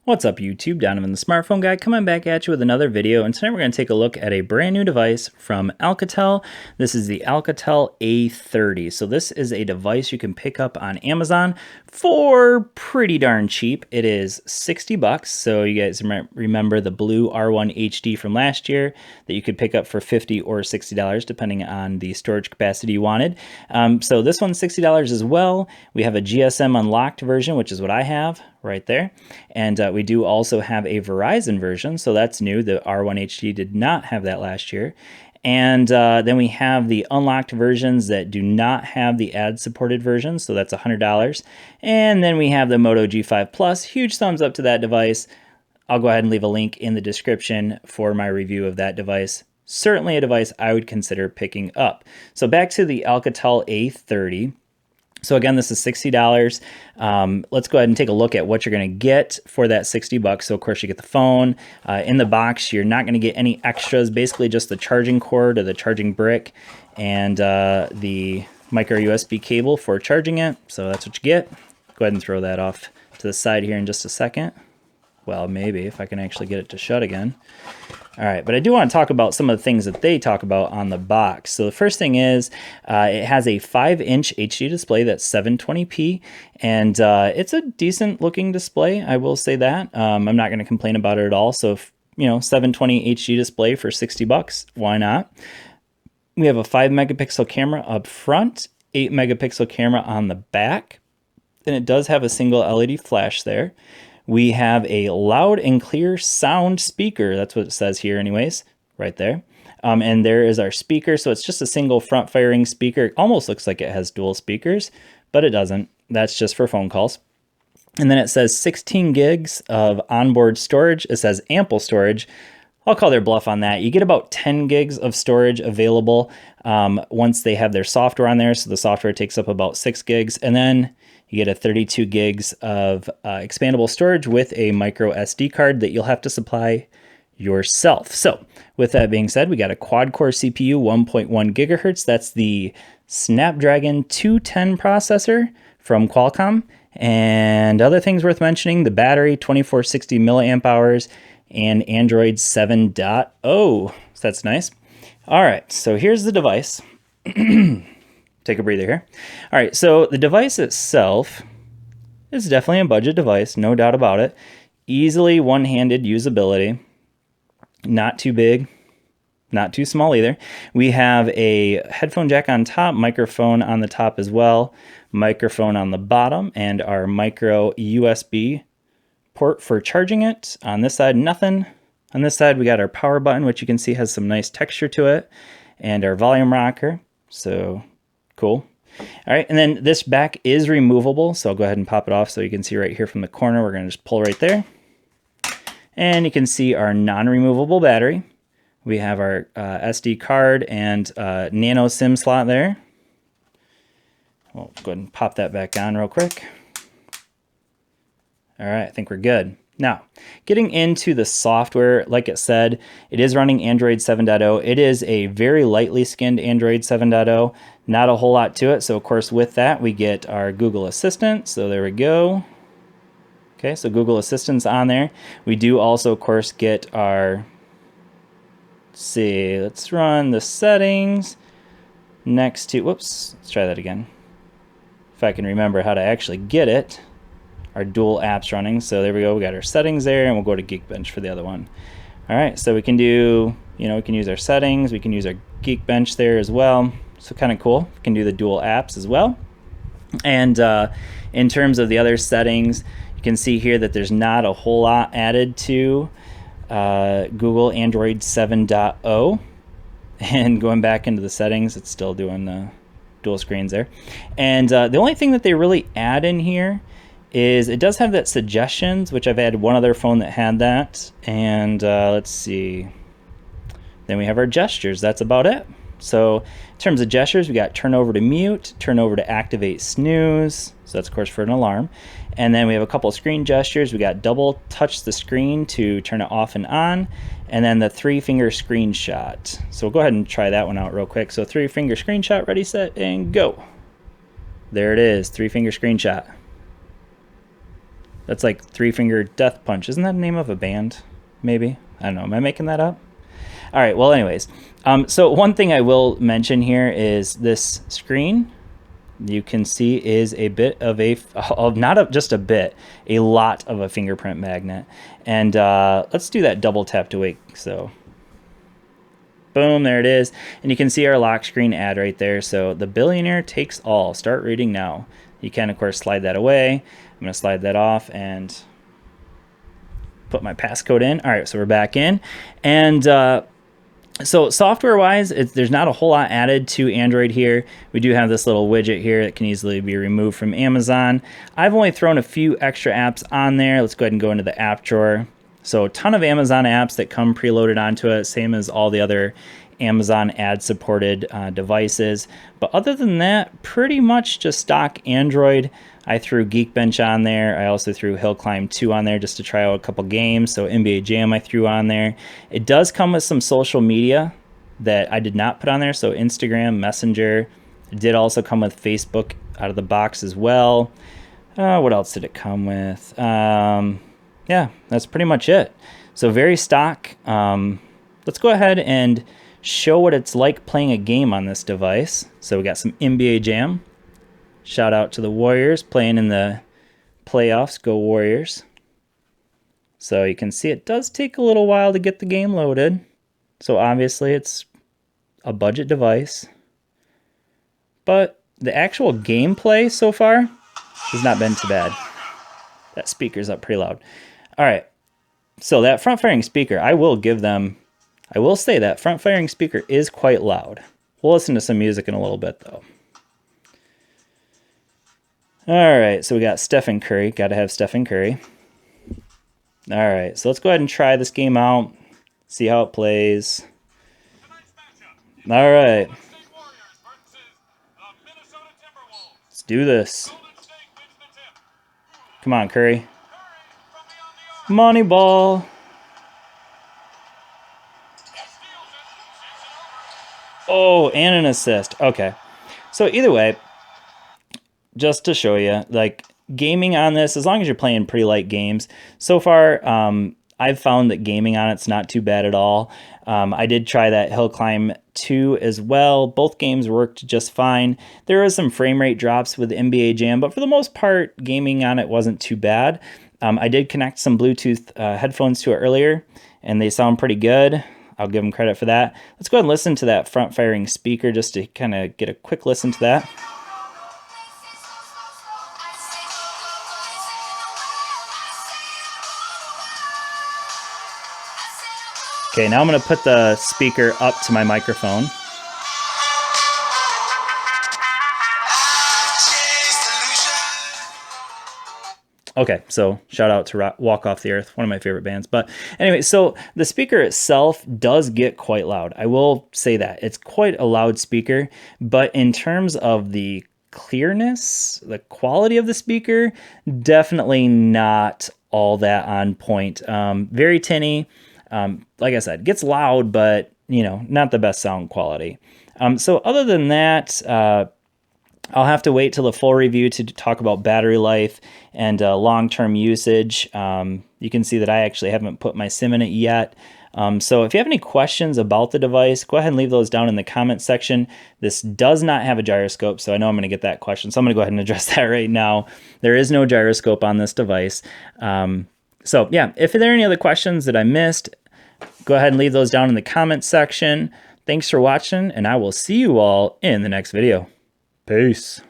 What's up YouTube, Donovan the Smartphone Guy coming back at you with another video, and tonight we're going to take a look at a brand new device from Alcatel. This is the Alcatel A30. So this is a device you can pick up on Amazon for pretty darn cheap. It is 60 bucks. So you guys remember the blue R1 HD from last year that you could pick up for $50 or $60 depending on the storage capacity you wanted. So this one's $60 as well. We have a GSM unlocked version, which is what I have right there. And we do also have a Verizon version, so that's new. The R1 HD did not have that last year. And then we have the unlocked versions that do not have the ad-supported version, so that's $100. And then we have the Moto G5 Plus. Huge thumbs up to that device. I'll go ahead and leave a link in the description for my review of that device. Certainly a device I would consider picking up. So back to the Alcatel A30. So again, this is $60. Let's go ahead and take a look at what you're going to get for that 60 bucks. So of course you get the phone. In the box, you're not going to get any extras, basically just the charging cord or the charging brick and the micro USB cable for charging it. So that's what you get. Go ahead and throw that off to the side here in just a second. Well, maybe if I can actually get it to shut again. All right, but I do want to talk about some of the things that they talk about on the box. So the first thing is it has a 5-inch HD display that's 720p, and it's a decent looking display, I will say that. I'm not going to complain about it at all. So, if, 720 HD display for 60 bucks, why not? We have a 5 megapixel camera up front, 8 megapixel camera on the back, and it does have a single LED flash there. We have a loud and clear sound speaker. That's what it says here anyways, right there. And there is our speaker. So it's just a single front firing speaker. It almost looks like it has dual speakers, but it doesn't. That's just for phone calls. And then it says 16 gigs of onboard storage. It says ample storage. I'll call their bluff on that. You get about 10 gigs of storage available once they have their software on there. So the software takes up about 6 gigs. And then you get a 32 gigs of expandable storage with a micro SD card that you'll have to supply yourself. So with that being said, we got a quad-core CPU, 1.1 gigahertz. That's the Snapdragon 210 processor from Qualcomm. And other things worth mentioning, the battery, 2460 milliamp hours, and Android 7.0. So that's nice. All right, so here's the device. Take a breather here. All right, so the device itself is definitely a budget device, no doubt about it. Easily one-handed usability. Not too big, not too small either. We have a headphone jack on top, microphone on the top as well, microphone on the bottom, and our micro USB port for charging it. On this side, nothing. On this side, we got our power button, which you can see has some nice texture to it, and our volume rocker. So cool. All right, and then this back is removable, so I'll go ahead and pop it off so you can see right here from the corner. We're going to just pull right there. And you can see our non-removable battery. We have our SD card and nano SIM slot there. We'll go ahead and pop that back on real quick. All right, I think we're good. Now, getting into the software, like it said, it is running Android 7.0. It is a very lightly skinned Android 7.0. Not a whole lot to it. So, of course, with that, we get our Google Assistant. So there we go. Okay, so Google Assistant's on there. We do also, of course, get our, let's run the settings next to, whoops, let's try that again. If I can remember how to actually get it. Our dual apps running. So there we go. We got our settings there, and we'll go to Geekbench for the other one. All right, so we can do, we can use our settings. We can use our Geekbench there as well. So kind of cool. We can do the dual apps as well. And in terms of the other settings, you can see here that there's not a whole lot added to Google Android 7.0. And going back into the settings, it's still doing the dual screens there. And the only thing that they really add in here is it does have that suggestions, which I've had one other phone that had that. And let's see. Then we have our gestures. That's about it. So in terms of gestures, we got turn over to mute, turn over to activate snooze. So that's, of course, for an alarm. And then we have a couple of screen gestures. We got double touch the screen to turn it off and on. And then the 3-finger screenshot. So we'll go ahead and try that one out real quick. So 3-finger screenshot, ready, set, and go. There it is, 3-finger screenshot. That's like Three Finger Death Punch. Isn't that the name of a band? Maybe. I don't know. Am I making that up? All right. Well, anyways. So one thing I will mention here is this screen. You can see is a bit of a, just a bit, a lot of a fingerprint magnet. And let's do that double tap to wake. So boom, there it is. And you can see our lock screen ad right there. So the billionaire takes all. Start reading now. You can, of course, slide that away. I'm going to slide that off and put my passcode in. All right, so we're back in. And so software-wise, there's not a whole lot added to Android here. We do have this little widget here that can easily be removed from Amazon. I've only thrown a few extra apps on there. Let's go ahead and go into the app drawer. So a ton of Amazon apps that come preloaded onto it, same as all the other Amazon ad-supported devices. But other than that, pretty much just stock Android. I threw Geekbench on there. I also threw Hill Climb 2 on there just to try out a couple games. So NBA Jam I threw on there. It does come with some social media that I did not put on there. So Instagram, Messenger. It did also come with Facebook out of the box as well. What else did it come with? Yeah, that's pretty much it. So very stock. Let's go ahead and show what it's like playing a game on this device. So we got some NBA Jam. Shout out to the Warriors playing in the playoffs. Go Warriors. So you can see it does take a little while to get the game loaded. So obviously it's a budget device. But the actual gameplay so far has not been too bad. That speaker's up pretty loud. All right. So that front-firing speaker, I will say that front-firing speaker is quite loud. We'll listen to some music in a little bit, though. All right, so we got Stephen Curry. Got to have Stephen Curry. All right, so let's go ahead and try this game out, see how it plays. All right. Let's do this. Come on, Curry. Money ball. Oh, and an assist. Okay. So either way, just to show you, like gaming on this, as long as you're playing pretty light games, so far I've found that gaming on it's not too bad at all. I did try that Hill Climb 2 as well. Both games worked just fine. There was some frame rate drops with NBA Jam, but for the most part, gaming on it wasn't too bad. I did connect some Bluetooth headphones to it earlier, and they sound pretty good. I'll give them credit for that. Let's go ahead and listen to that front-firing speaker just to kind of get a quick listen to that. Okay, now I'm going to put the speaker up to my microphone. Okay, so shout out to Walk Off the Earth, one of my favorite bands. But anyway, so the speaker itself does get quite loud. I will say that. It's quite a loud speaker, but in terms of the clearness, the quality of the speaker, definitely not all that on point. Very tinny. Like I said, gets loud, but, you know, not the best sound quality. So other than that, I'll have to wait till the full review to talk about battery life and long-term usage. You can see that I actually haven't put my SIM in it yet. So if you have any questions about the device, go ahead and leave those down in the comment section. This does not have a gyroscope, so I know I'm going to get that question. So I'm going to go ahead and address that right now. There is no gyroscope on this device. So yeah, if there are any other questions that I missed, go ahead and leave those down in the comment section. Thanks for watching, and I will see you all in the next video. Peace.